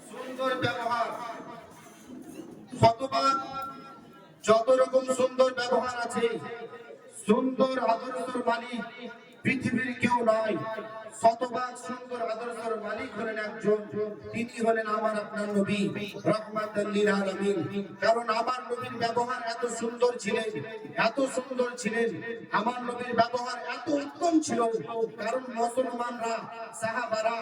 সুন্দর ব্যবহার, শতভাগ যত রকম সুন্দর ব্যবহার আছে, সুন্দর আদর্শের মালিক পৃথিবীর কেউ নয়। শতভাগ সুন্দর আদর্শের মালিক হলেন একজন, তিনি হলেন আমার আপনার নবী রাহমাতাল লিল আলামিন। কারণ আমার নবীর ব্যবহার এত সুন্দর ছিলেন, এত সুন্দর ছিলেন, আমার নবীর ব্যবহার এত উত্তম ছিল, কারণ মুসলমানরা সাহাবারা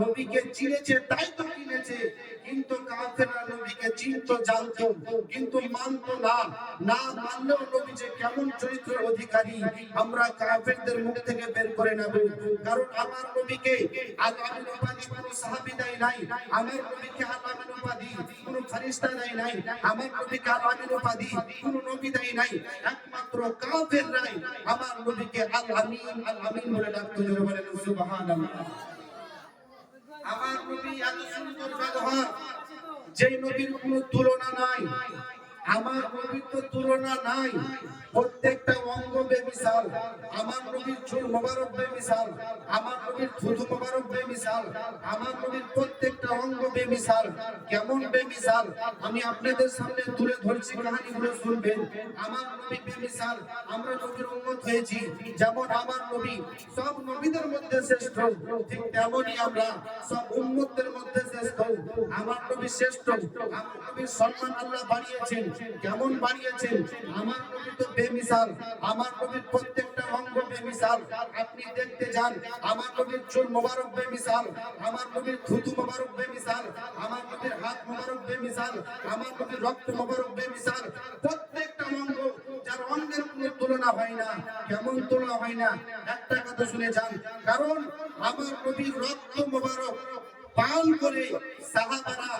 নবীকে চিনেছে তাই তো কিনেছে, কিন্তু কাফেররা নবীকে চিনতো জানতো কিন্তু মানতো না। না মানলেও নবী যে কেমন চরিত্রের অধিকারী আমরা কাফেরদের মুখ থেকে বের করে নেব। কারণ আমার নবীকে আল আমিন উপাধি কোনো সাহাবী দেয় নাই, আমার নবীকে আল আমিন উপাধি কোনো ফেরেশতা দেয় নাই, আমার নবীকে আল আমিন উপাধি কোনো নবী দেয় নাই, একমাত্র কাফেররাই আমার নবীকে আল আমিন বলে ডাকতো। জোরে বলেন সুবহানাল্লাহ। আমার নবী এত সুন্দর ব্যবহার, যেই নবীর কোনো তুলনা নাই, আমার নবীর তো তুলনা নাই। প্রত্যেকটা অঙ্গ বেমিসাল, আমার নবীর চুল মোবারক বেমিসাল, আমার নবীর থুতু মোবারক বেমিসাল, আমার নবীর প্রত্যেকটা অঙ্গ বেমিসাল। কেমন বেমিসাল আমি আপনাদের সামনে তুলে ধরছি, কাহিনীগুলো শুনবেন। আমার নবী বেমিসাল, আমরা নবীর উম্মত হয়েছি, যেমন আমার নবী সব নবীদের মধ্যে শ্রেষ্ঠ, ঠিক তেমনই আমরা সব উম্মতদের মধ্যে শ্রেষ্ঠ। আমার নবী শ্রেষ্ঠ, আমার নবীর সম্মান আল্লাহ বাড়িয়েছেন। কেমন বাড়িয়েছেন? আমার নবী তো বেমিসাল, আমার নবীর প্রত্যেকটা অঙ্গ বেমিসাল। আপনি দেখতে যান, আমার নবীর চুল মোবারক বেমিসাল, আমার নবীর থুতু মোবারক বেমিসাল, আমার নবীর হাত মোবারক বেমিসাল, আমার নবীর রক্ত মোবারক বেমিসাল। প্রত্যেকটা অঙ্গ, যার অঙ্গের কোনো তুলনা হয় না। কেমন তুলনা হয় না? একটা কথা শুনে যান, কারণ আমার নবীর রক্ত মোবারক পান করে সাহাবারা,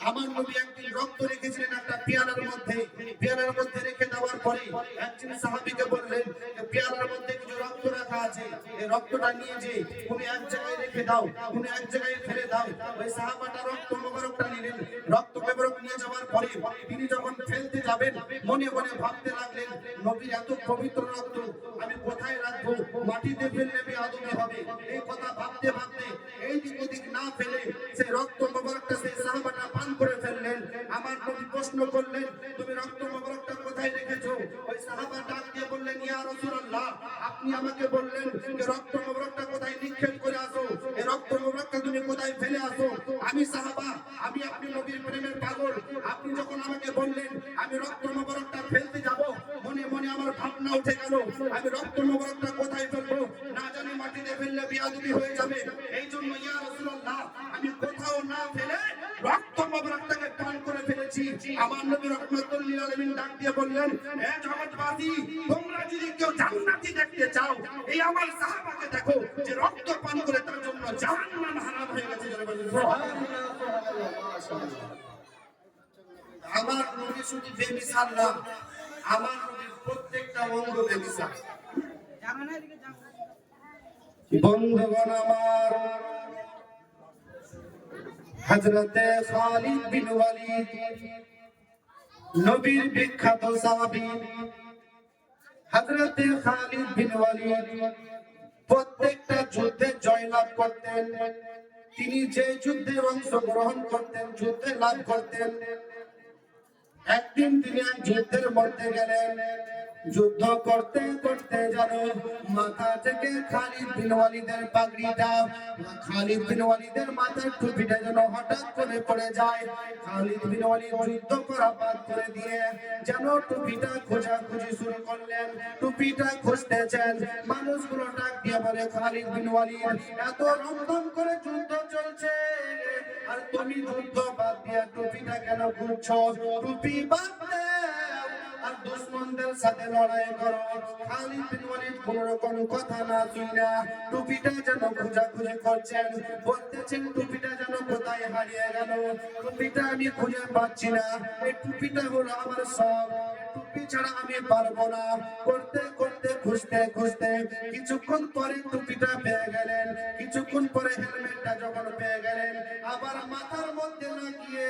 আমার নবী একদিন রক্ত রেখেছিলেন একটা পেয়ালার মধ্যে, পেয়ালার মধ্যে রেখে দেওয়ার পরে একজন সাহাবীকে বললেন, পেয়ালার মধ্যে কিছু রক্ত রাখা আছে, এই রক্তটা নিয়ে যে তুমি এক জায়গায় রেখে দাও, তুমি এক জায়গায় ফেলে দাও। ওই সাহাবাটা রক্ত মোবারকটা নিলেন, রক্ত মোবারক নিয়ে যাওয়ার পরে তিনি যখন ফেলতে যাবেন মনে মনে ভাবতে লাগলেন, নবীর এত পবিত্র রক্ত আমি কোথায় রাখবো, মাটিতে ফেললে বেয়াদবি হবে। এই কথা ভাবতে ভাবতে এই দিক ওদিক না ফেলে সেই রক্ত মোবারকটা সেই সাহাবাটা পান করে ফেললেন। আমার নবী প্রশ্ন করলেন, তুমি রক্ত মোবারকটা কোথায় রেখেছো? ওই সাহাবা ডাক দিয়ে বললেন, ইয়া রাসূলুল্লাহ, আপনি আমাকে বললেন যে রক্ত মোবারকটা কোথায় নিক্ষেপ করে আসো, এই রক্ত মোবারকটা তুমি কোথায় ফেলে আসো। আমি সাহাবা, আমি আপনি নবীর প্রেমের পাগল, আপনি যখন আমাকে বললেন আমি রক্ত মোবারকটা ফেলতে যাব, মনে মনে আমার ভাবনা উঠে গেল, আমি রক্ত মোবারকটা কোথায় ফেলবো, না জানি মাটিতে ফেললে বেয়াদবি হয়ে যাবে। এই জন্য ইয়া রাসূলুল্লাহ, আমি কোথাও না ফেলে রক্ত মোবারকটাকে পান করে ফেলেছি। আমার নবী রাহমাতুল লিল আলামিন ডাক দিয়ে বললেন, হে জগৎবাসী, তোমরা যদি কেউ জান্নাতি দেখতে চাও, এই আমার সাহাবাকে দেখো যে রক্ত পান করে তার জন্য জাহান্নাম হারাম হয়ে গেছে। সুবহানাল্লাহ, মাশাআল্লাহ। আমার নবী শুধু বেমিসাল না, আমার নবীর প্রত্যেকটা অঙ্গ বেমিসাল। বন্ধুগণ আমার, হযরতে খালিদ বিন ওয়ালিদ নবীর বিখ্যাত সাহাবী। হযরতে খালিদ বিন ওয়ালিদ প্রত্যেকটা যুদ্ধে জয়লাভ করতেন। তিনি যে যুদ্ধে অংশগ্রহণ করতেন, যুদ্ধে লাভ করতেন। একদিন তিনি এক যুদ্ধের মধ্যে গেলেন, যুদ্ধ করতে করতে যেন মাথা থেকে খালিদ বিন ওয়ালিদের পাগড়িটা, খালিদ বিন ওয়ালিদের মাথার টুপিটা যেন হঠাৎ করে পড়ে যায়। খালিদ বিন ওয়ালিদ যুদ্ধ করা বাদ করে দিয়ে যেন টুপিটা খোঁজাখুঁজি শুরু করলেন, টুপিটা খুঁজতেছেন। মানুষগুলো ডাক দিয়ে বলে, খালিদ বিন ওয়ালিদ, এত রমরম করে যুদ্ধ চলছে আর তুমি যুদ্ধ বাদ দিয়ে টুপিটা কেন খুঁজছো? টুপি বাদ দাও আর দুশমনদের সাথে লড়াই করো। খালিদ বিন ওয়ালিদ কোন রকম কথা না শুনে টুপিটা যেন খোঁজাখুঁজি করছেন, বলতেছেন টুপিটা যেন কোথায় হারিয়ে গেল, টুপিটা আমি খুঁজে পাচ্ছি না, এই টুপিটা হলো আমার সব। টুপি ছাড়া আমি পারবো না। করতে করতে খুঁজতে খুঁজতে কিছুক্ষণ পরে টুপিটা পেয়ে গেলেন, কিছুক্ষণ পরে হেলমেটটা যখন পেয়ে গেলেন, আবার মাথার মধ্যে লাগিয়ে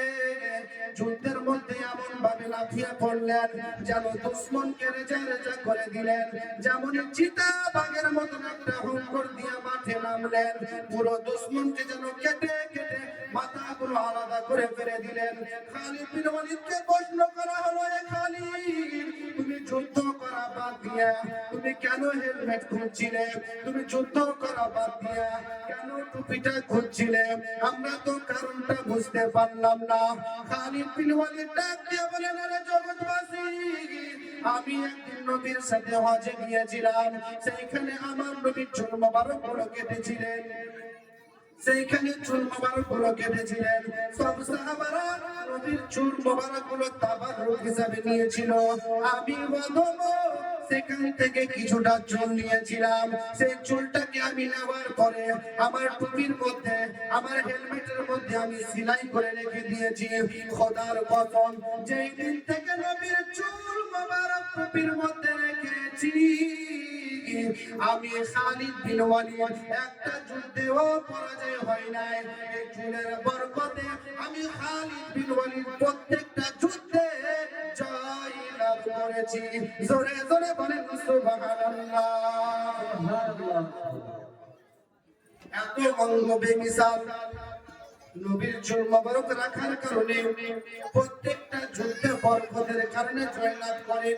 যুদ্ধের মধ্যে এমন ভাবে লাফিয়ে পড়লেন যেন দুশ্মনকে রেজা রেজা করে দিলেন। যেমন চিতা বাঘের মতন একটা হুঙ্কর দিয়ে মাঠে নামলেন, পুরো দুশ্মনকে যেন কেটে কেটে মাথাগুলো আলাদা করে ফেলে দিলেন। খালিদ বিন ওয়ালিদকে প্রশ্ন করা হলো, এ খালিদ, তুমি যুদ্ধ করা বাদ দিয়া তুমি কেন হেলমেট খুঁজছিলে? তুমি যুদ্ধ করা বাদ দিয়া কেন টুপিটা খুঁজছিলে? আমরা তো কারণটা বুঝতে পারলাম না। খালিদ বিন ওয়ালিদ ডাক দিয়ে বলেন, আরে জগৎবাসী, আমি একদিন নবীর সাথে হজে গিয়েছিলাম, সেইখানে আমার নবীর চুল মোবারক গুলো কেটেছিলেন, সেইখানে চুল মোবারক গুলো কেটেছিলেন। সব সাহাবারা নবীর চুল মোবারক গুলো তাবারুক হিসাবে নিয়েছিল। আমি বদম সেখান থেকে কিছুটা চুল নিয়েছিলাম, সেই চুলটাকে আমি নেওয়ার পরে আমার টুপির মধ্যে, আমার হেলমেটের মধ্যে আমি সেলাই করে রেখে দিয়েছি। খোদার কসম, যেই দিন থেকে নবীর চুল মোবারক টুপির মধ্যে রেখেছি, আমি খালিদ বিন ওয়ালিদ একটা যুদ্ধেও পরাজয় হয় নাই। এই চুলের বরকতে আমি খালিদ বিন ওয়ালিদ প্রত্যেকটা যুদ্ধে জয় লাভ করেছি। জোরে জোরে বলেন সুবহানাল্লাহ। এত অঙ্গ বেমিসাল নবীর চুল মোবারক রাখার কারণে প্রত্যেকটা যুদ্ধে বরকতের কারণে জয়লাভ করে।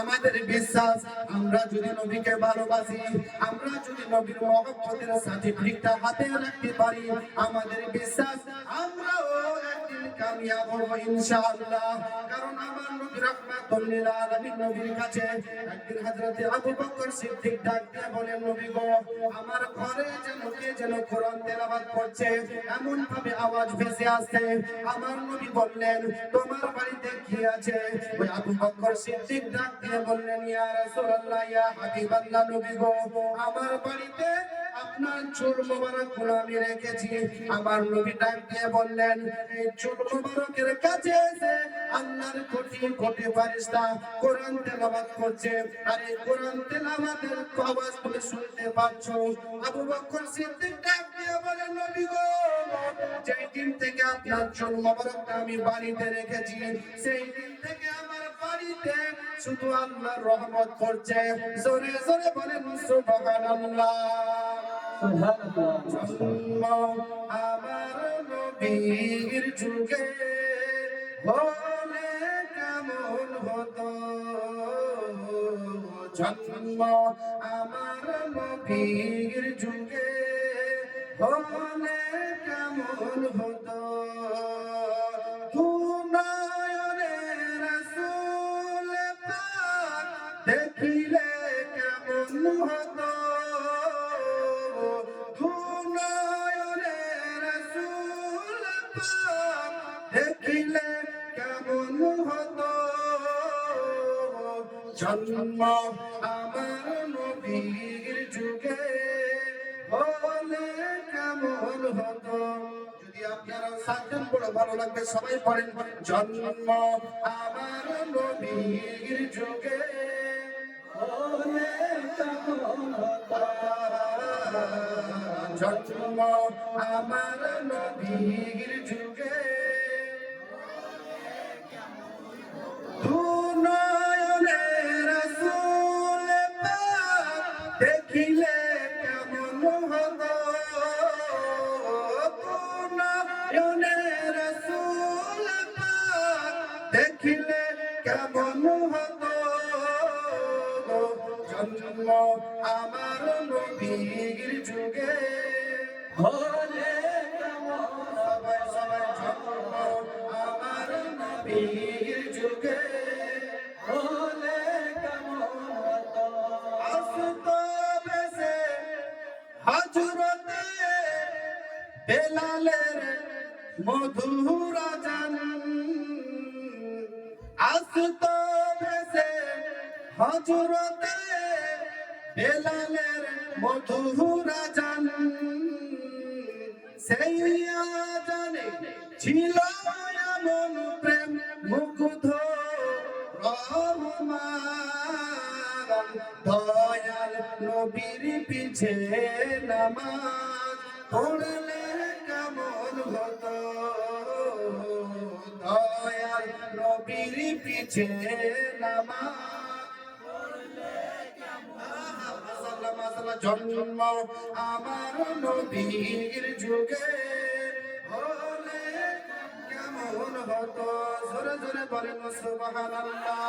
আমাদের বিশ্বাস, আমরা যদি নবীকে ভালোবাসি, আমরা যদি নবীর মহব্বতের সার্টিফিকেটটা হাতে রাখতে পারি, আমাদের বিশ্বাস আমরাও একদিন কামিয়াব হব ইনশাআল্লাহ। কারণ আমার নবী রাহমাতুল লিল আলামিন, নবীর কাছে একদিন হযরত আবু বকর সিদ্দিক ডাক দিয়ে বলেন, নবী গো, আমার ঘরে যেন কে যেন কোরআন তেলাওয়াত করছে, এমন ভাবে আওয়াজ ভেসে আসছে। আমার নবী বললেন, তোমার বাড়িতে কি আছে? ওই আবু বকর সিদ্দিক ডাক দিয়ে বললেন, ইয়া রাসূলুল্লাহ, ইয়া হাবিবাল্লাহ, নবী গো, আমার বাড়িতে আপনার চুল মোবারক গুলো আমি রেখেছি। আমার নবী ডাক দিয়ে বললেন, এই চুল মোবারকের কাছে এসে আল্লাহর কোটি কোটি ফেরেশতা কোরআন তেলাওয়াত করছে, আর এই কোরআন তেলাওয়াতের আওয়াজ তুমি শুনতে পাচ্ছ। আবু বকর সিদ্দিক ডাক দিয়ে বলেন, নবী গো, যেই দিন থেকে আপনার চুল মোবারকটা আমি বাড়িতে রেখেছি, সেই দিন থেকে আমার বাড়িতে শুধু আল্লাহর রহমত পড়ছে। জোরে জোরে বলেন সুবহানাল্লাহ। আমার নবীর যুগে হলে কেমন হতো জন্ম, আমার নবীর যুগে হলে কেমন হতো, দুনয়নে রাসূল পাক দেখিলে কেমন হতো, দুনয়নে রাসূল পাক দেখিলে কেমন হতো, জন্ম আমার নবীর যুগে হলে কেমন হতো। যদি আপনারা সাতজন বড় ভালো লাগবে, সবাই পড়েন, জন্ম আমার নবীর যুগে হলে কেমন হতো, জন্ম আমার নবীর যুগে দুনয়নে রাসূল পাক দেখিলে কেমন হতো, দুনয়নে রাসূল পাক দেখিলে কেমন হতো, জন্ম আমার নবীর যুগে হলে কেমন, সবাই সবাই, জন্ম আমার নবীর যুগে হলে কেমন হতো, আসতো বেশে হযরতে বেলালের মধুর আযান, আসতো বেশে হযরতে বেলালের মধুর আযান, সেই আযানে ছিল এমন প্রেম মুগ্ধ পিছে নামাজ পড়লে কেমন হতো, দয়াল নবীর পিছে নামাজ জন্ম আমার নবীর যুগে হলে কেমন হতো, জোরে জোরে বলেন সুবহানাল্লাহ।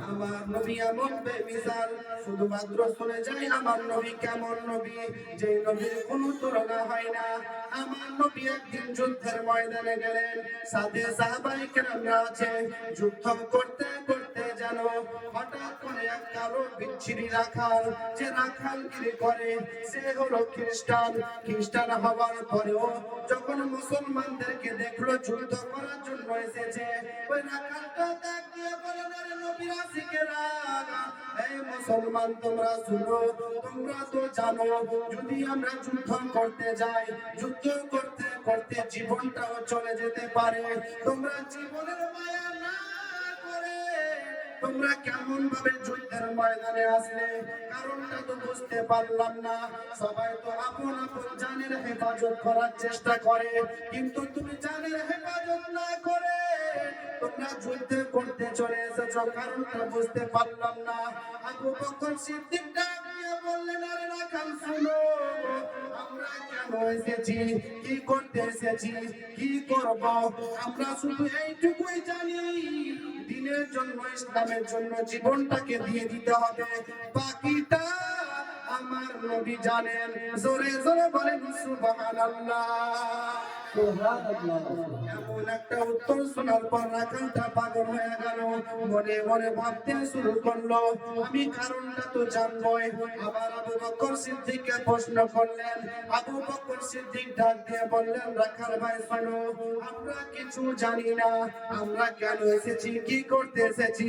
আমার নবী এমন বেমিসাল, শুধুমাত্র শুনে যায় আমার নবী কেমন নবী, যে নবীর কোনো তুলনা হয় না। আমার নবী একদিন যুদ্ধের ময়দানে গেলেন, সাথে সাহাবায়ে কেরামরা আছে। যুদ্ধ করতে করতে যেন হঠাৎ করে এক কালো বিচ্ছিরি রাখাল, যে রাখালগিরি করে সে হলো খ্রিস্টান। খ্রিস্টান হওয়ার পরেও যখন মুসলমানদেরকে দেখলো যুদ্ধ করার জন্য এসেছে, ওই রাখালটা ডাক দিয়ে বলে, আরে নবীর আশিকেরা, এই মুসলমান তোমরা শুনো, তোমরা তো জানো যদি আমরা যুদ্ধ করতে যাই, যুদ্ধ করতে করতে জীবনটাও চলে যেতে পারে। তোমরা জীবনের মায়া না করে তোমরা কেমন ভাবে যুদ্ধের ময়দানে আসলে, কারণটা তো বুঝতে পারলাম না। সবাই তো আপন আপন জানের হেফাজত করার চেষ্টা করে, কিন্তু তুমি জানের হেফাজত না করে তোমরা যুদ্ধ করতে চলে এসেছো, কারণটা বুঝতে পারলাম না। আবু বকর সিদ্দিক ডাক দিয়ে বললেন, আরে রাখাল শুনো, আমরা কেন এসেছি, কি করতে এসেছি, কি করব, আমরা শুধু এইটুকুই জানি, দিনের জন্য ইসলামের জন্য জীবনটাকে দিয়ে দিতে হবে, বাকিটা আমার নবী জানেন। জোরে জোরে বলেন সুবহানাল্লাহ। এমন একটা উত্তর শোনার পর রাখালটা পাগল হয়ে গেল, মনে মনে ভাবতে শুরু করলো, আমি কারণটা তো জানবই। আবার আবু বকর সিদ্দিককে প্রশ্ন করলেন। আবু বকর সিদ্দিক ডাক দিয়ে বললেন, রাখাল ভাই শোনো, আমরা কিছু জানি না, আমরা কেন এসেছি, কি করতে এসেছি,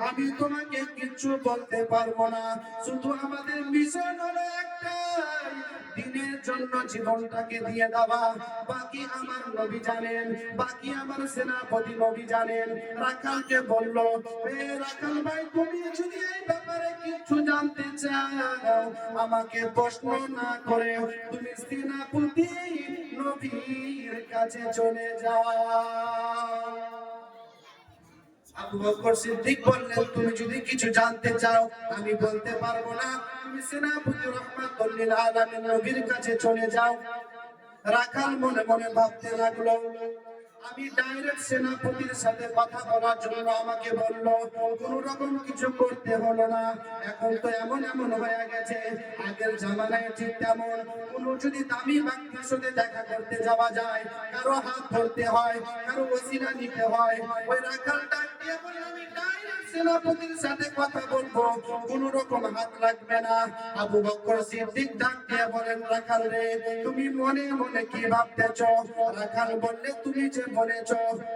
আমি তোমাকে কিছু বলতে পারবো না। শুধু আমাদের মিশন হলো একটাই, দিনের জন্য জীবনটাকে দিয়ে দেওয়া, বাকি আমার নবী জানেন, বাকি আমার সেনাপতি নবী জানেন। রাখালকে বলল, এ রাখাল ভাই, তুমি যদি এই ব্যাপারে কিছু জানতে চাও, আমাকে প্রশ্ন না করে তুমি সেনাপতি নবীর কাছে চলে যাও। আবু বকর সিদ্দিক বললেন, তুমি যদি কিছু জানতে চাও আমি বলতে পারবো না, তুমি সেনাপতি রাহমাতুল লিল আলামিন নবীর কাছে চলে যাও। রাখাল মনে মনে ভাবতে লাগলো, আমি ডাইরেক্ট সেনাপতির সাথে কথা বলার জন্য আমাকে বললো, কোন রকম কিছু করতে হলো না। এখন তো এমন এমন হয়ে গেছে, আগের জামানায় ঠিক তেমন, কোন যদি দামি ব্যক্তির সাথে দেখা করতে যাওয়া যায়, কারো হাত ধরতে হয়, কারো ওসিলা নিতে হয়। ওই রাখাল ডাক দিয়ে বলল, আমি ডাইরেক্ট সেনাপতির সাথে কথা বলবো, কোন রকম হাত লাগবে না। আবু বকর সিদ্দিক ডাক দিয়ে বলেন, রাখাল রে, তুমি মনে মনে কি ভাবতেছ? রাখাল বললে, তুমি যে বলেছ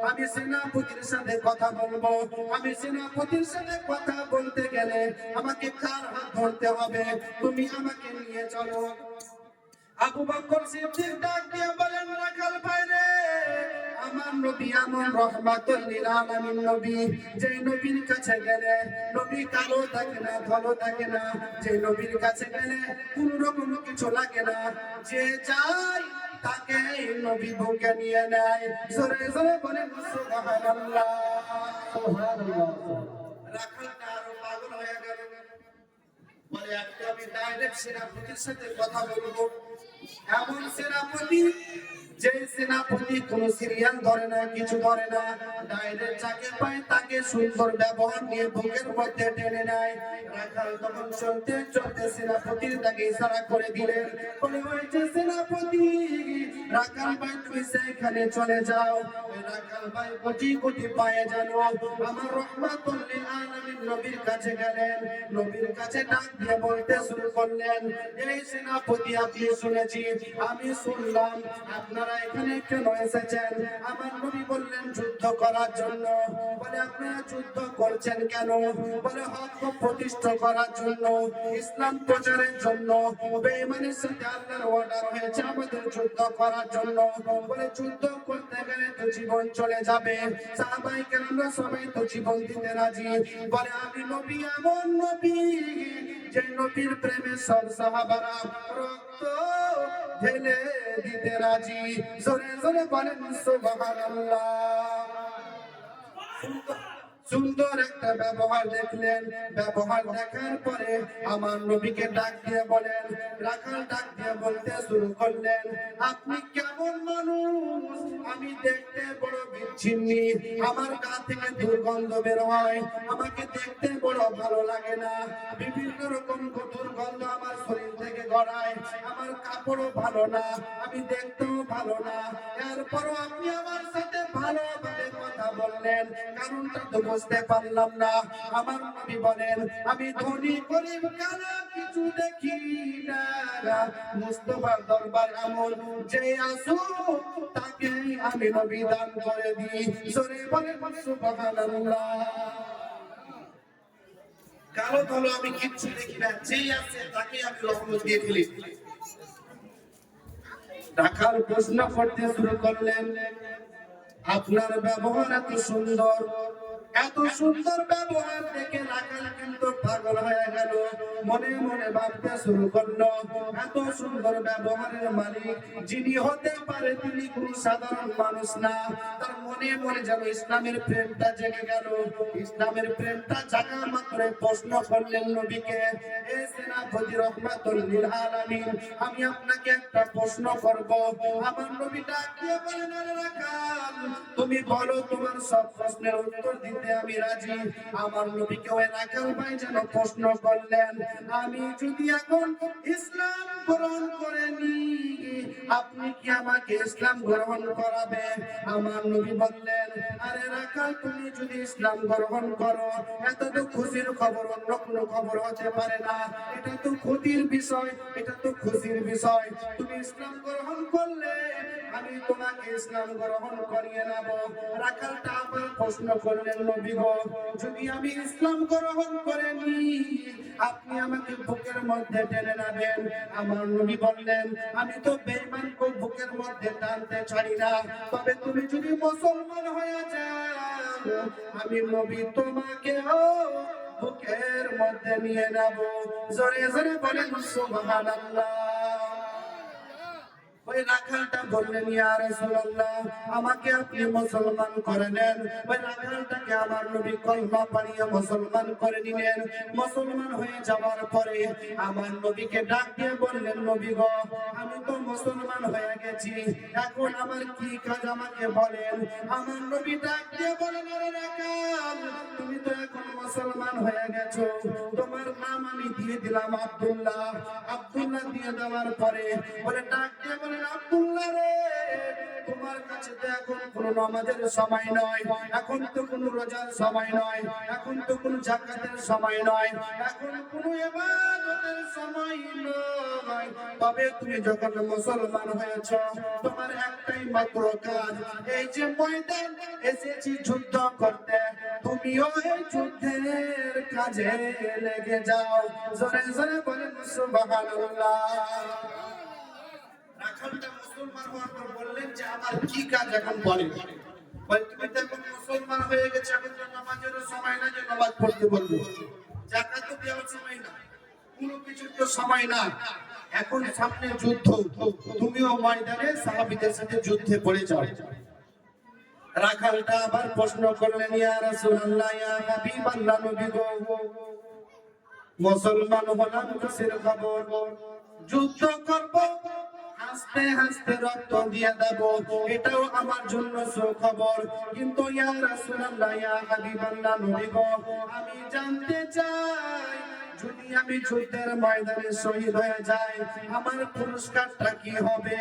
আমি সেনাপতির সাথে কথা বলবো, আমি সেনাপতির সাথে কথা বলতে গেলে আমাকে কার হাত ধরতে হবে, তুমি আমাকে নিয়ে চলো। আবু বকর সিদ্দিক ডাক দিয়ে বলেন, রাখাল ভাই রে, আমার নবী এমন রাহমাতুল লিল আলামিন নবী, যে নবীর কাছে গেলে নবী কালো থাকে না, ভালো থাকে না, যে নবীর কাছে গেলে কোন রকম কিছু লাগে না, যে যায় তাকে নবী বুকে নিয়ে নেয়। জোরে জোরে বলেন সুবহানাল্লাহ। সুবহানাল্লাহ। রাখালটা আরো পাগল হয়ে গেল, বলে, একটা আমি ডাইরেক্ট সেনাপতির সাথে কথা বলবো, এমন সেনাপতি যে সেনাপতি কোন সিরিয়াল ধরে না, কিছু ধরে না, ডাইরেক্ট যাকে পায় তাকে সুন্দর ব্যবহার নিয়ে বুকের মধ্যে টেনে নেয়। রাখাল তখন চলতে চলতে সেনাপতির তাকে ইশারা করে দিলেন, বলে, ওই যে সেনাপতি, রাখাল ভাই তুমি সেখানে চলে যাও। রাখাল ভাই কোটি কোটি পায়ে জানো আমার রাহমাতুল লিল আলামিন নবীর কাছে গেলেন, নবীর কাছে ডাক দিয়ে বলতে শুরু করলেন, এই সেনাপতি, আপনি শুনেছি, আমি শুনলাম আপনারা এখানে কেন এসেছেন? আমার নবী বললেন, যুদ্ধ করার জন্য। বলে, আপনারা যুদ্ধ করছেন কেন? বলে, হক প্রতিষ্ঠা করার জন্য, ইসলাম প্রচারের জন্য। বেঈমানের সাথে আল্লাহর অর্ডার হয়েছে আমাদের যুদ্ধ করার করার জন্য। বলে যুদ্ধ করতে গেলে তো জীবন চলে যাবে, সাহাবায়ে কেরামরা সবাই তো জীবন দিতে রাজি। বলে আমি নবী এমন নবী, যে নবীর প্রেমে সব সাহাবারা রক্ত ঢেলে দিতে রাজি। জোরে জোরে বলেন সুবহানাল্লাহ। সুন্দর একটা ব্যবহার দেখলেন, ব্যবহার দেখার পরে আমার নবীকে ডাক দিয়ে বলেন, রাখাল ডাক দিয়ে বলতে শুরু করলেন, আপনি কেমন মানুষ? আমি দেখতে বড় বিচ্ছিন্নি, আমার গা থেকে দুর্গন্ধ বের হয়, আমাকে দেখতে বড় ভালো লাগে না, বিভিন্ন রকম দুর্গন্ধ আমার শরীর থেকে গড়ায়, আমার কাপড়ও ভালো না, আমি দেখতেও ভালো না, এরপরও আপনি আমার সাথে ভালোভাবে কথা বললেন, কারণটা তো বুঝতে পারলাম না। আমার নবী বলেন, আমি ধনী গরিব কারো কিছু দেখি না, মুস্তাফার দরবার এমন যে আসুক তাকে আমি নবী দান করে দিই। জোরে বলেন সুবহানাল্লাহ। কালো ধলো আমি কিচ্ছু দেখি না, যেই আছে তাকে আমি রহমত দিয়ে ফেলি। রাখাল প্রশ্ন করতে শুরু করলেন, আপনার ব্যবহার এত সুন্দর, এত সুন্দর ব্যবহার দেখে রাখাল কিন্তু পাগল হয়ে গেল, মনে মনে ভাবতে শুরু করলো, এত সুন্দর ব্যবহারের মালিক যিনি হতে পারে তিনি কোনো সাধারণ মানুষ না। তার মনে মনে যেন ইসলামের প্রেমটা জেগে গেল। ইসলামের প্রেমটা জাগা মাত্র প্রশ্ন করলেন নবীকে, এ সেনাপতি রহমাতুল লিল আলামিন, আমি আপনাকে একটা প্রশ্ন করব। আমার নবী ডাক দিয়ে বলেন, আরে রাখাল, তুমি বলো, তোমার সব প্রশ্নের উত্তর দিতে আমি রাজি। আমার নবীকে ওই রাখাল ভাই যেন প্রশ্ন করলেন, আমি যদি এখন ইসলাম গ্রহণ করে নিই, আপনি কি আমাকে ইসলাম গ্রহণ করাবে? আমার নবী বললেন, আরে রাখাল, তুমি যদি ইসলাম গ্রহণ করো, এত তো খুশির খবর, অন্য কোনো খবর হতে পারে না, এটা তো ক্ষতির বিষয়, এটা তো খুশির বিষয়। তুমি ইসলাম গ্রহণ করলে আমি তোমাকে ইসলাম গ্রহণ করিয়ে নেব। রাখালটা আবার প্রশ্ন করলেন, নবী গো, যদি আমি ইসলাম গ্রহণ করে নিই, আপনি আমাকে বুকের মধ্যে টেনে নেবেন? আমার নবী বললেন, আমি তো বেঈমানকে বুকের মধ্যে টানতে ছাড়ি না, তবে তুমি যদি মুসলমান হয়ে যাও, আমি নবী তোমাকে বুকের মধ্যে নিয়ে নেব। জোরে জোরে বলেন সুবহানাল্লাহ। ওই রাখালটা বললেন, ইয়া রাসূলুল্লাহ, আমাকে আপনি মুসলমান করে নেন। ওই রাখালটাকে আমার নবী কলমা পড়িয়ে মুসলমান করে নিলেন। মুসলমান হয়ে যাওয়ার পরে আমার নবীকে ডাক দিয়ে বললেন, নবী গো, আমি তো মুসলমান হয়ে গেছি, এখন আমার কি কাজ আমাকে বলেন। আমার নবী ডাক দিয়ে বলেন, আরে রাখাল, তুমি তো এখন মুসলমান হয়ে গেছো, তোমার নাম আমি দিয়ে দিলাম আব্দুল্লাহ। আব্দুল্লাহ দিয়ে দেওয়ার পরে বলে, ডাক দিয়ে বলেন, আব্দুল্লাহ রে, তোমার কাছে তো এখন কোন নামাজের সময় নয়, এখন তো কোন রোজার সময় নয়, এখন তো কোন যাকাতের সময় নয়, এখন কোন ইবাদতের সময় নয়, তবে তুমি যখন মুসলমান হয়েছ, তোমার একটাই মাত্র কাজ, এই যে ময়দান এসেছি যুদ্ধ করতে, তুমিও এই যুদ্ধের কাজে লেগে যাও। জোরে জোরে বলেন সুবহানাল্লাহ। রাখালটা মুসলমান হওয়ার পর বললেন যে আমার কি কাজ এখন বলে। তুমি তো এখন মুসলমান হয়ে গেছে, এখন তো নামাজের সময় না যে নামাজ পড়তে বলবো, যাকাত তো দেওয়ার সময় না, কোনো কিছুর তো সময় না, এখন সামনে যুদ্ধ, তুমিও ময়দানে সাহাবীদের সাথে যুদ্ধে পড়ে যাও। রাখালটা আবার প্রশ্ন করলেন, ইয়া রাসূলুল্লাহ, ইয়া হাবিবাল্লাহ, নবী গো, মুসলমান হলাম খুশির খবর, যুদ্ধ করব, হাসতে হাসতে রক্ত দিয়ে দেব, এটাও আমার জন্য সুখবর, কিন্তু ইয়া রাসূলুল্লাহ, ইয়া হাবিবাল্লাহ, নবী গো, আমি জানতে চাই, যদি আমি যুদ্ধের ময়দানে শহীদ হয়ে যাই, আমার পুরস্কারটা কি হবে?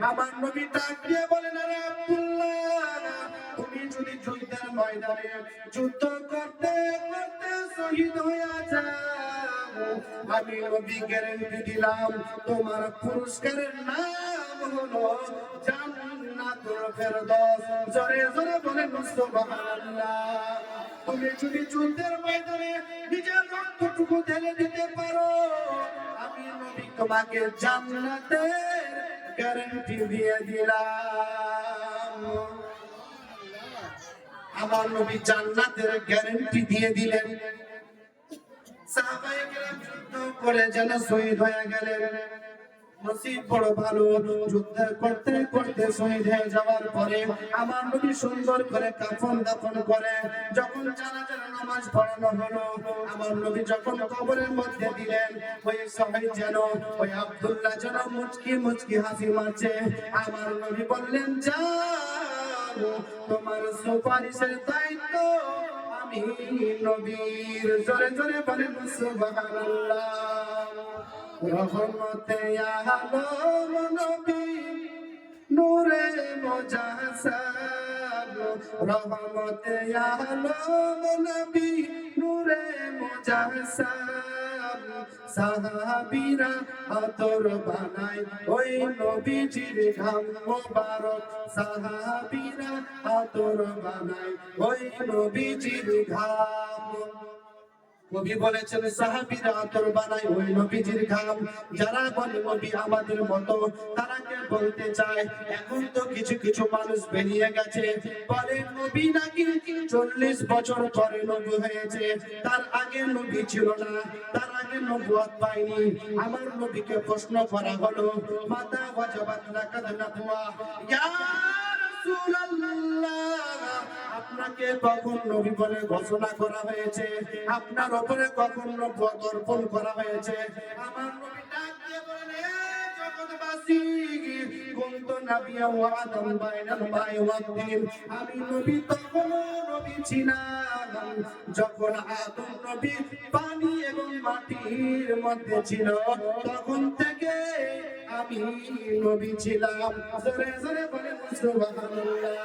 আমার নবী ডাক দিয়ে বলেন, আরে আব্দুল্লাহ, তুমি যদি যুদ্ধের ময়দানে যুদ্ধ করতে করতে শহীদ হয়ে যাও, আমি নবী গ্যারান্টি দিলাম, তোমার পুরস্কারের নাম হলো জান্নাতুল ফেরদৌস। জোরে জোরে বলেন সুবহানাল্লাহ। তুমি যদি যুদ্ধের ময়দানে নিজের রক্তটুকু ঢেলে দিতে পারো, আমি নবী তোমাকে জান্নাতের গ্যারান্টি দিয়ে দিলাম। আমার নবী জান্নাতের গ্যারান্টি দিয়ে দিলেন। সাহাবায়ে কেরাম যুদ্ধ করে যেন শহীদ হয়ে গেলেন। নসিব বড় ভালো, যুদ্ধ করতে করতে শহীদ হয়ে যাওয়ার পরে আমার নবী সুন্দর করে কাফন দাফন করে যখন জানাজার নামাজ পড়ানো হলো, আমার নবী যখন কবরের মধ্যে দিলেন, ওই শহীদ যেন ওই আব্দুল্লাহ যেন মুচকি মুচকি হাসি মারছে। আমার নবী বললেন, যাও তোমার সুপারিশের দায়িত্ব আমি নবীর। জোরে জোরে বলেন সুবহানাল্লাহ। রহমতে আলম নবী নূরে মুজাসসাম, রহমতে আলম নবী নূরে মুজাসসাম। সাহাবীরা আতর বানায় ওই নবীজির ঘাম মোবারক, সাহাবীরা আতর বানায় ওই নবীজির ঘাম। নবী বলেছেন সাহাবীরা আতর বানায় ওই নবীজির ঘাম। যারা বলে নবী আমাদের মতো, তারাকে বলতে চায় এখন তো কিছু কিছু মানুষ বেরিয়ে গেছে বলে নবী নাকি 40 বছর পরে নবী হয়েছে, তার আগে নবী ছিল না, তার আগে নবুয়ত পায়নি। আমার নবীকে প্রশ্ন করা হলো, মাতা ওয়াজাবাত লাকাদ নাবুয়া, ইয়া রাসূলুল্লাহ, আপনাকে কখন নবী বলে ঘোষণা করা হয়েছে, আপনার উপরে কখন নবুয়ত অর্পণ করা হয়েছে? আমার নবী ডাক দিয়ে বলেন, হে জগৎবাসী, কুনতু নাবিয়্যা ওয়া আদম বাইনাল মাই ওয়াত তিন, আমি নবী তখনও নবী ছিলাম যখন আদম নবী পানি এবং মাটির মধ্যে ছিল, তখন থেকে আমি নবী ছিলাম। জোরে জোরে বলেন সুবহানাল্লাহ।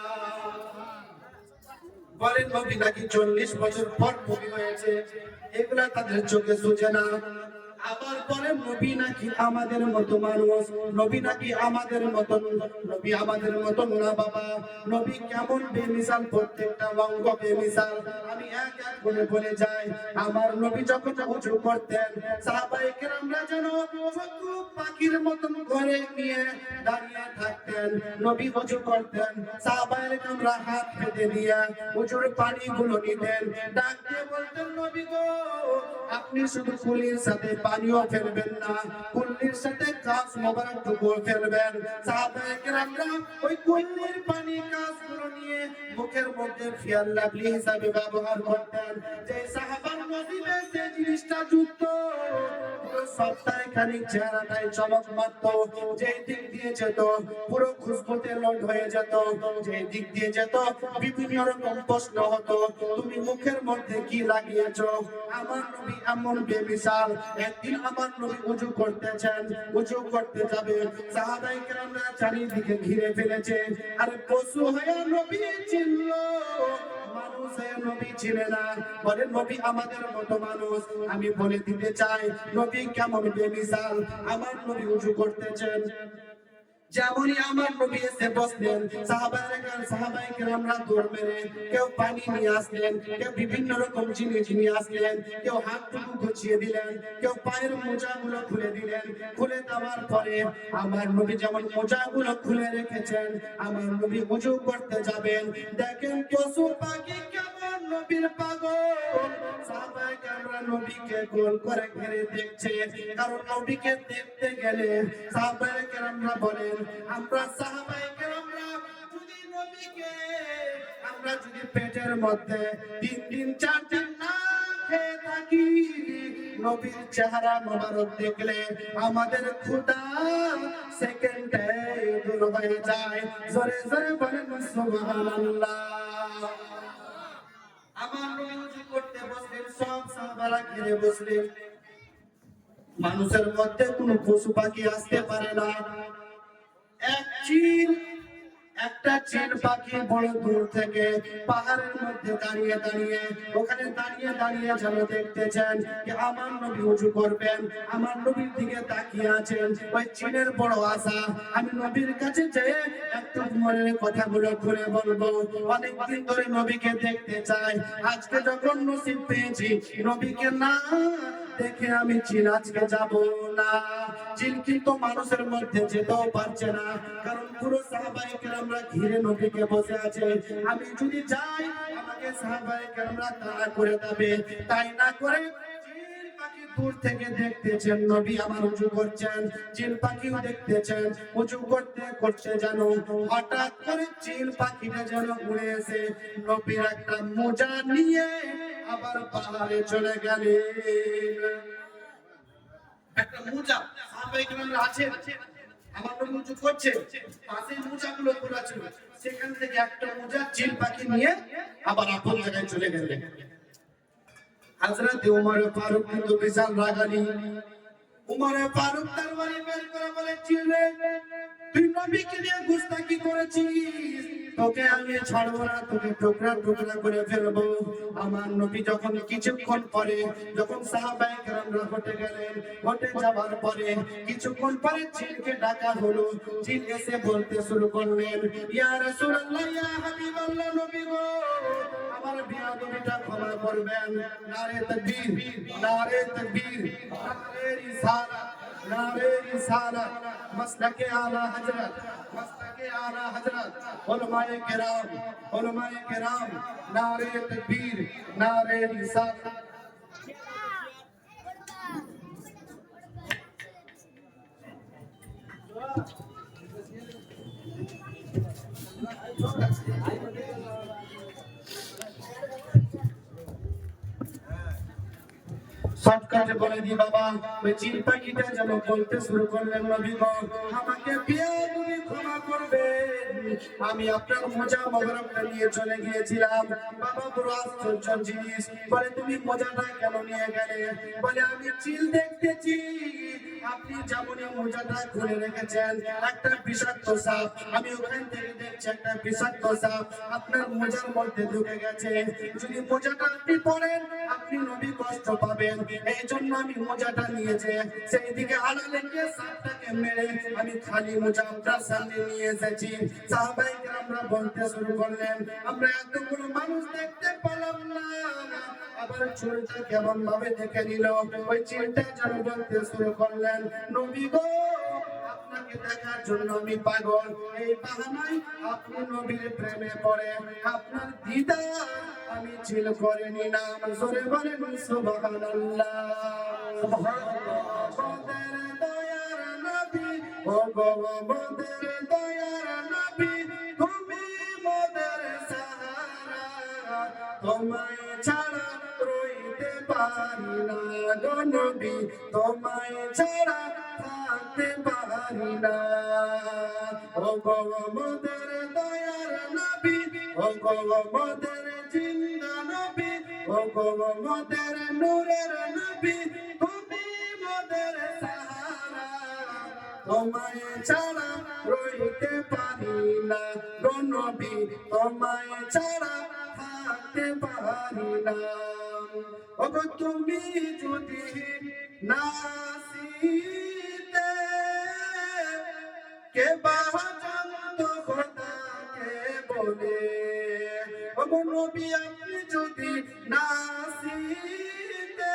বলেন নবী নাকি 40 বছর পর নবী হয়েছে, এগুলা তাদের চোখে সুজে না। আবার পরে নবী নাকি আমাদের মতো মানুষ, নবী নাকি আমাদের মতন, নবী আমাদের মতন না বাবা। নবী কেমন বেমিসাল, প্রত্যেকটা অঙ্গ বেমিসাল। আমি এক এক করে বলে যাই। আমার নবী যখন উঁচু করতেন, সাহাবায়ে কেরামরা যেন চক্ষু পাখির মতন ঘরে নিয়ে দাঁড়িয়ে থাকতেন। নবী উঁচু করতেন, সাহাবায়ে কেরামরা হাত পেতে দিয়ে উঁচুর পানিগুলো নিতেন, ডাক দিয়ে বলতেন, নবী গো, আপনি শুধু কুলির সাথে পানিও ফেলবেন না, কুলির সাথে কাজ মোবারকটুকু ফেলবেন। সাহাবায়ে কেরামরা ওই কুলির পানি কাজগুলো নিয়ে মুখের মধ্যে ফিয়াল লাভলি হিসাবে ব্যবহার করতেন। যে সাহাবার নসিবে যে জিনিসটা যুক্ত, পুরো সপ্তাহে খানিক চেহারাটাই চমক মারত, যেই দিক দিয়ে যেত পুরো খুশবুতে লোড হয়ে যেত, যেই দিক দিয়ে যেত বিভিন্ন রকম প্রশ্ন হতো, তুমি মুখের মধ্যে কি লাগিয়েছো? আমার নবী এমন বেমিসাল। একদিন আমার নবী উযু করতেছেন, উযু করতে যাবে, সাহাবায়ে কেরামরা চারিদিকে ঘিরে ফেলেছে। আর পশু হয়ে নবী ছিল, মানুষ হয়ে নবী ছিলেন না। বলে নবী আমাদের মতো মানুষ। আমি বলে দিতে চাই নবী কেমন বেমিসাল। আমার নবী উযু করতেছেন, যেমনই আমার নবী এসে বসলেন, সাহাবায়ে কেরামরা দৌড় মেরে কেউ পানি নিয়ে আসলেন, কেউ বিভিন্ন রকম জিনিস নিয়ে আসলেন, কেউ হাতটুকু গুছিয়ে দিলেন, কেউ পায়ের মোজাগুলো খুলে দিলেন। খুলে দেওয়ার পরে আমার নবী যেমন মোজাগুলো খুলে রেখেছেন, আমার নবী উযু করতে যাবেন, দেখেন পশু পাখি কেমন নবীর পাগল। সাহাবায়ে কেরামরা নবীকে গোল করে ঘিরে দেখছে, কারণ নবীকে দেখতে গেলে সাহাবায়ে কেরামরা বলেন, আমরা সাহাবায়ে কেরামরা যদি নবীকে, আমরা যদি পেটের মধ্যে 3 দিন 4 দিন না খেয়ে থাকি, নবীর চেহারা মোবারক দেখলে আমাদের ক্ষুধা সেকেন্ডে দূর হয়ে যায়। জোরে জোরে বলেন সুবহানাল্লাহ। আমার নবী উযু করতে বসলেন, সব সাহাবারা ঘিরে বসলেন। মানুষের মধ্যে কোনো পশু পাখি আসতে পারে না। একটা চিল পাখি বড় দূর থেকে পাহাড়ের মধ্যে দাঁড়িয়ে দাঁড়িয়ে, ওখানে দাঁড়িয়ে দাঁড়িয়ে যেন দেখতেছেন যে আমার নবী উযু করবেন, আমার নবীর দিকে তাকিয়ে আছেন। ওই চিলের বড় আশা, আমি নবীর কাছে যেয়ে একটু মনের কথাগুলো খুলে বলবো। অনেকদিন ধরে নবীকে দেখতে চাই, আজকে যখন নসিব পেয়েছি নবীকে না দেখে আমি চিল আজকে যাব না। জিন কিন্তু মানুষের মধ্যে যেতেও পারছে না, কারণ পুরো সাহাবায়ে কেরামরা ঘিরে নবীকে বসে আছে। আমি যদি যাই আমাকে সাহাবায়ে কেরামরা তাড়া করে দেবে, তাই না করে চিল পাখি দূর থেকে দেখতেছেন নবী আমার উঁচু করছেন, চিল পাখিও দেখতেছেন উঁচু করতে করতে যেন হঠাৎ করে চিল পাখিটা যেন উড়ে এসে নবীর একটা মোজা নিয়ে আবার পাহাড়ে চলে গেলেন। একটা মোজা সাহাবায়ে কেরামরা আছেন, আমার নবী উঁচু করছে, পাশে মোজাগুলো খোলা ছিল, সেখান থেকে একটা মোজা চিল পাখি নিয়ে আবার আপন জায়গায় চলে গেলেন। হযরত ওমর ফারুক কিন্তু বিশাল রাগানি। ওমর ফারুক তরবারি বের করে বলে, চিলে তুই নবীকে নিয়ে গুস্তাখি করেছিস, তোকে আমি ছাড়বো না, তোকে টুকরা টুকরা করে ফেলবো। আমার নবী যখন কিছুক্ষণ পরে যখন সাহাবায়ে কেরামরা হটে গেলেন, হটে যাওয়ার পরে কিছুক্ষণ পরে জিনকে ডাকা হলো। জিন এসে বলতে শুরু করলেন, ইয়া রাসূলুল্লাহ, ইয়া হাবিবাল্লাহ, নবী গো আমার বিয়াদবিটা ক্ষমা করবেন। নারে তাকবীর, নারে তাকবীর, নারে রিসালাত, নারে রিসালাত, মাসলাকে আলা হযরত, মাসলাকে আলা হযরত, উলামায়ে কেরাম, উলামায়ে কেরাম, নারে তাকবীর, নারে রিসালাত। শর্টকাটে বলে দি বাবা, ওই চিল পাখিটা যেন বলতে শুরু করলেন, নবী গো আমাকে বিয়াদবি ক্ষমা করবেন, আমি আপনার মোজা মোবারকটা নিয়ে চলে গিয়েছিলাম। বাবা বড় আশ্চর্য জিনিস, বলে তুমি মোজাটা কেন নিয়ে গেলে? বলে আমি চিল দেখতেছি, আপনি যেমনই মোজাটা খুলে রেখেছেন একটা বিষাক্ত সাপ, আমি ওখান থেকে দেখছি একটা বিষাক্ত সাপ আপনার মোজার মধ্যে ঢুকে গেছে। যদি মোজাটা আপনি পরেন আপনি নবী কষ্ট পাবেন, এই জন্য আমি মোজাটা নিয়েছে সেই দিকে আড়ালে গিয়ে সাপটাকে মেরে আমি খালি মোজা আপনার সামনে নিয়ে এসেছি। সাহাবায়ে কেরামরা বলতে শুরু করলেন, আমরা এতগুলো মানুষ দেখতে পেলাম না, আবার চুলটা কেমন ভাবে দেখে নিল। ওই চিলটা যেন বলতে শুরু করলেন, নবী গো আপনাকে দেখার জন্য আমি পাগল, এই বাহানায় আপনি নবীর প্রেমে পড়ে আপনার দিদার আমি চিল করে নিলাম। জোরে বলেন সুবহানাল্লাহ, সুবহানাল্লাহ। মোদের দয়ার নবী, ও গো মোদের দয়ার নবী, তুমি মোদের সাহারা, তোমায় ছাড়া রইতে পারি না গো নবী, তোমায় ছাড়া থাকতে পারি না। ও গো মোদের দয়ার নবী, ও গো মোদের জিন্দা নবী, ও গো মোদের নূরের নবী, তুমি মোদের সাহারা, তোমায় ছাড়া রইতে পারি না গো নবী, তোমায় ছাড়া থাকতে পারি না। ও গো তুমি যদি না আসিতে কে বাজানতো খোদাকে বলে, ও গো নবী আপনি যদি না আসিতে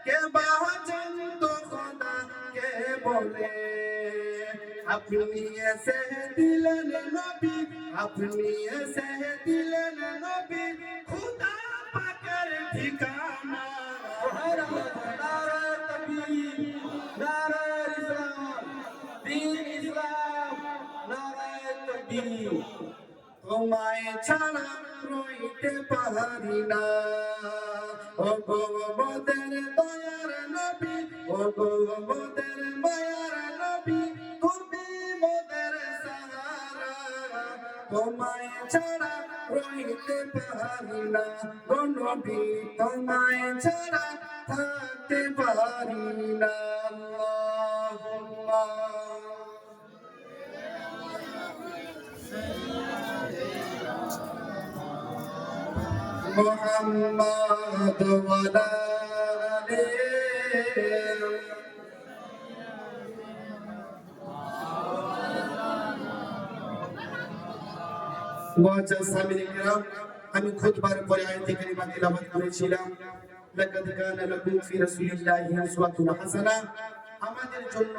কে বাজানতো খোদাকে বলে। আপনি এসে দিলেন নবী, আপনি এসে দিলেন নবী খোদা পাকের ঠিকানা। নারে তাকবীর, নারে ইসলাম, দ্বীন ইসলাম, নারে তাকবীর। তোমায় ছাড়া রইতে পারি না, ও গো মোদের দয়ার নবী, ও গো মোদের মায়ার নবী, তুমি মোদের সাহারা, তোমায় ছাড়া রইতে পারি না গো নবী, তোমায় ছাড়া থাকতে পারি না। আল্লাহুম্মা মুহাম্মাদ ওয়ালা আলিহি। মুআজ্জাজ সামিঈন কিরাম, আমি খুতবার পরে আয়াতে কারিমা তিলাওয়াত করেছিলাম, লাকাদ কানা লাকুম ফি রাসূলিল্লাহি উসওয়াতুন হাসানাহ। আমাদের জন্য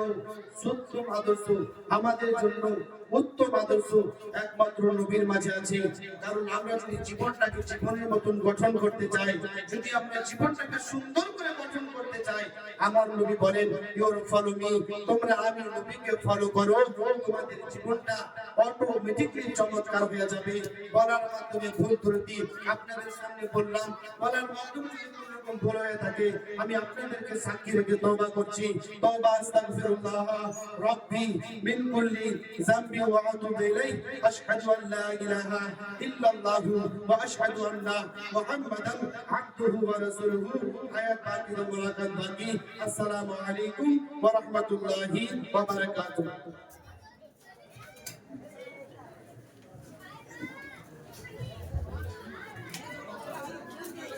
সত্যম আদর্শ, আমাদের জন্য উত্তম আদর্শ একমাত্র নবীর মাঝে আছে। কারণ আমরা যদি জীবনটাকে জীবনের মতন গঠন করতে চাই, যদি আমরা জীবনটাকে সুন্দর করে গঠন করতে চাই, আমার নবী বলেন ইউর ফলো মি, তোমরা আমি নবীকে ফলো করো, তোমাদের জীবনটা অটোমেটিকলি চমৎকার হয়ে যাবে। বলার মাধ্যমে ভুল ত্রুটি আপনাদের সামনে বললাম, বলার মাধ্যমে যদি কোনো রকম ভুল হয়ে থাকে আমি আপনাদেরকে সাক্ষী রেখে তওবা করছি। তওবা আস্তাগফিরুল্লাহ রাব্বি মিন কুল্লি যামবি ওয়া আতুবু ইলাইহি আশহাদু আন লা ইলাহা ইল্লাল্লাহ ওয়া আশহাদু আন্না মুহাম্মাদান আবদুহু ওয়া রাসূলুহু। হায়াত বাকি, মুলাকাত বাকি। আসসালামু আলাইকুম ওয়া রাহমাতুল্লাহি ওয়া বারাকাতুহু।